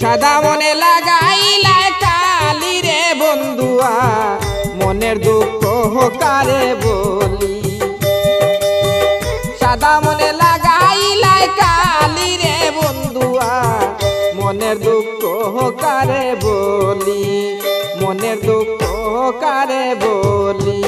সাদা মনে লাগাইলা কালি রে বন্ধুয়া মনের দুঃখ কারে বলি সাদা মনে লাগাইলা কালি রে বন্ধুয়া মনের দুঃখ কারে বলি মনের দুঃখ কারে বলি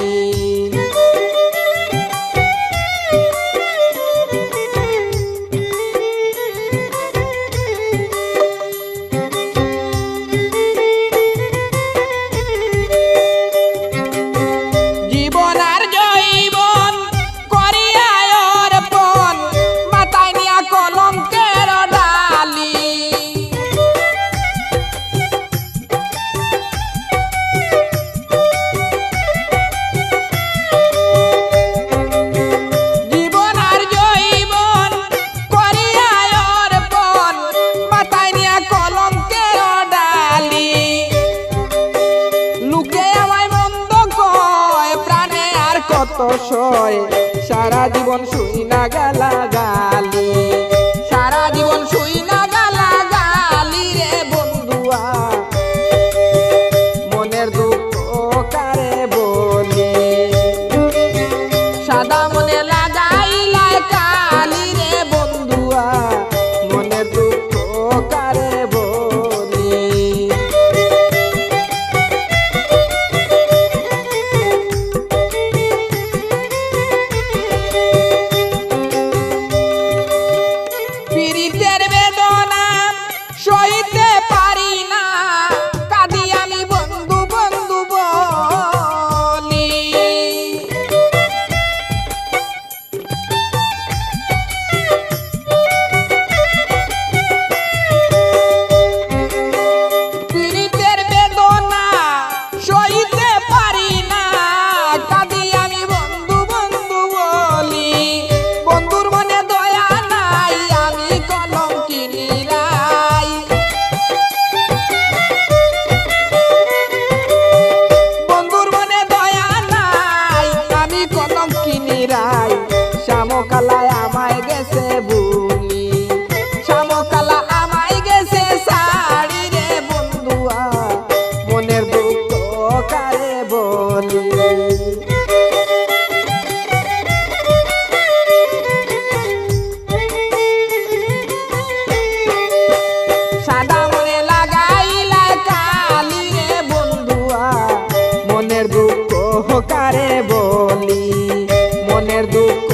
সারা জীবন শুই না গালা গালি সারা জীবন শুই না গালা গালি রে বন্ধুয়া মনের দুঃখ কারে বলি সাদা মনে লাগাইলা কালি রে বন্ধুয়া মনের দুঃখ কারে বলি সইতে পারি না কাঁদি আমি বন্ধু বন্ধু বলি পীড়িতের বেদনা সইতে পারি না কাঁদি আমি বন্ধু বন্ধু বলি বন্ধুর মনে দয়া নাই আমি কলঙ্কিনী শ্যামকালায় আমায় গেছে ভুলি শ্যামকালা আমায় গেছে সাড়ি রে বন্ধুয়া মনের দুঃখ কারে বলি সাদা মনে লাগাইলা কালি রে বন্ধুয়া মনের দুঃখ কারে বলি মনের দুঃখ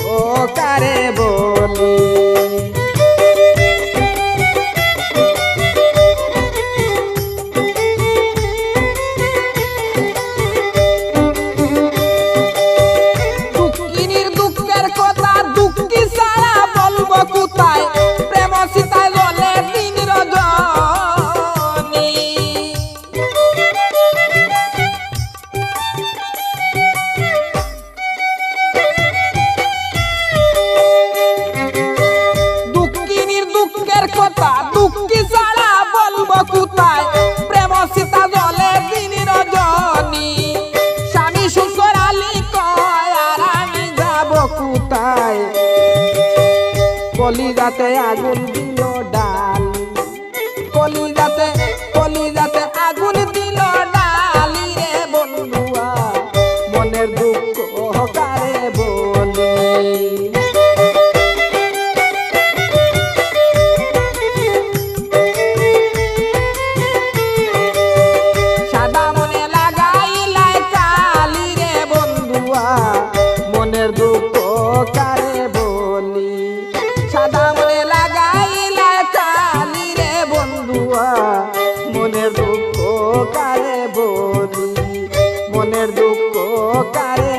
কারে বলি দুঃখিনীর দুঃখের কথা দুঃখী ছাড়া বলবো কোথায় প্রেম সীতায় জলে দিন রজনী কথা দুঃখী ছাড়া বলবো কোথায় প্রেম সীতা জলে দিন রজনী স্বামী শ্বশুর আলী কয় আর আমি যাব কোথায় কলিজাতে আগুন দিল ডাল কলিজাতে আগুন দিল ডালি রে বন্ধুয়া মনের দুঃখ কারে বলি মনের দুঃখ কারে বলি সাদা মনে লাগাইলা কালি রে বন্ধুয়া মনের দুঃখ কারে বলি মনের দুঃখ কারে